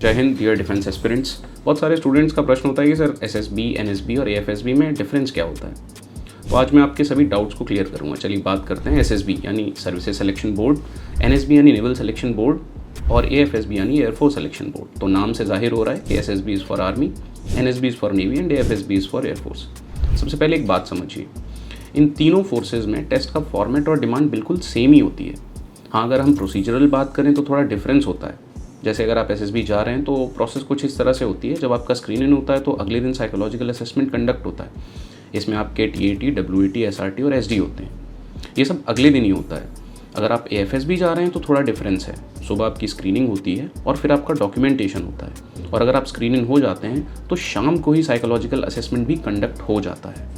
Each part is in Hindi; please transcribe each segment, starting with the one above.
जय हिंद डियर डिफेंस एस्पिरेंट्स। बहुत सारे स्टूडेंट्स का प्रश्न होता है कि सर एसएसबी, एनएसबी और एएफएसबी में डिफरेंस क्या होता है। तो आज मैं आपके सभी डाउट्स को क्लियर करूंगा। चलिए बात करते हैं एसएसबी यानी सर्विसेज सिलेक्शन बोर्ड, एनएसबी यानी नेवल सिलेक्शन बोर्ड और एएफएसबी यानी एयरफोर्स सिलेक्शन बोर्ड। तो नाम से जाहिर हो रहा है कि SSB is for army, NSB is for navy and AFSB is for air force. सबसे पहले एक बात समझिए, इन तीनों फोर्सेज में टेस्ट का फॉर्मेट और डिमांड बिल्कुल सेम ही होती है। हाँ, अगर हम प्रोसीजरल बात करें तो थोड़ा डिफरेंस होता है। जैसे अगर आप एसएसबी जा रहे हैं तो प्रोसेस कुछ इस तरह से होती है, जब आपका स्क्रीन इन होता है तो अगले दिन साइकोलॉजिकल असेसमेंट कंडक्ट होता है। इसमें आपके टीएटी, डब्ल्यूएटी, एसआरटी और एसडी होते हैं। ये सब अगले दिन ही होता है। अगर आप एएफएसबी जा रहे हैं तो थोड़ा डिफरेंस है। सुबह आपकी स्क्रीनिंग होती है और फिर आपका डॉक्यूमेंटेशन होता है, और अगर आप स्क्रीन इन हो जाते हैं तो शाम को ही साइकोलॉजिकल असेसमेंट भी कंडक्ट हो जाता है।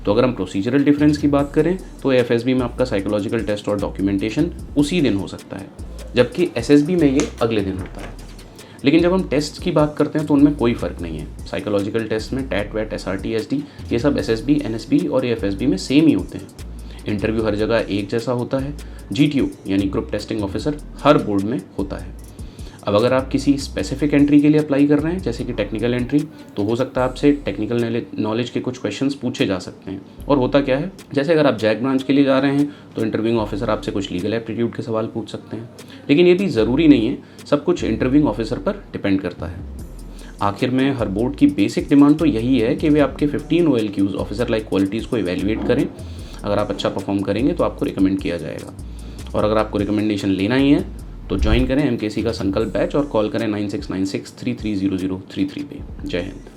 तो अगर हम प्रोसीजरल डिफरेंस की बात करें तो एएफएसबी में आपका साइकोलॉजिकल टेस्ट और डॉक्यूमेंटेशन उसी दिन हो सकता है, जबकि एसएसबी में ये अगले दिन होता है। लेकिन जब हम टेस्ट की बात करते हैं तो उनमें कोई फ़र्क नहीं है। साइकोलॉजिकल टेस्ट में टैट, वैट, एसआरटी, एसडी ये सब एसएसबी, एनएसबी और एएफएसबी में सेम ही होते हैं। इंटरव्यू हर जगह एक जैसा होता है। जीटीओ यानी ग्रुप टेस्टिंग ऑफिसर हर बोर्ड में होता है। अब अगर आप किसी स्पेसिफिक एंट्री के लिए अप्लाई कर रहे हैं, जैसे कि टेक्निकल एंट्री, तो हो सकता है आपसे टेक्निकल नॉलेज के कुछ क्वेश्चंस पूछे जा सकते हैं। और होता क्या है, जैसे अगर आप जैक ब्रांच के लिए जा रहे हैं तो इंटरव्यूइंग ऑफिसर आपसे कुछ लीगल एप्टीट्यूड के सवाल पूछ सकते हैं। लेकिन ये भी ज़रूरी नहीं है, सब कुछ इंटरव्यूइंग ऑफिसर पर डिपेंड करता है। आखिर में हर बोर्ड की बेसिक डिमांड तो यही है कि वे आपके 15 OLQs ऑफिसर लाइक क्वालिटीज़ को इवेल्युएट करें। अगर आप अच्छा परफॉर्म करेंगे तो आपको रिकमेंड किया जाएगा। और अगर आपको रिकमेंडेशन लेना ही है तो ज्वाइन करें एमकेसी का संकल्प बैच और कॉल करें 9696 330033 पे। जय हिंद।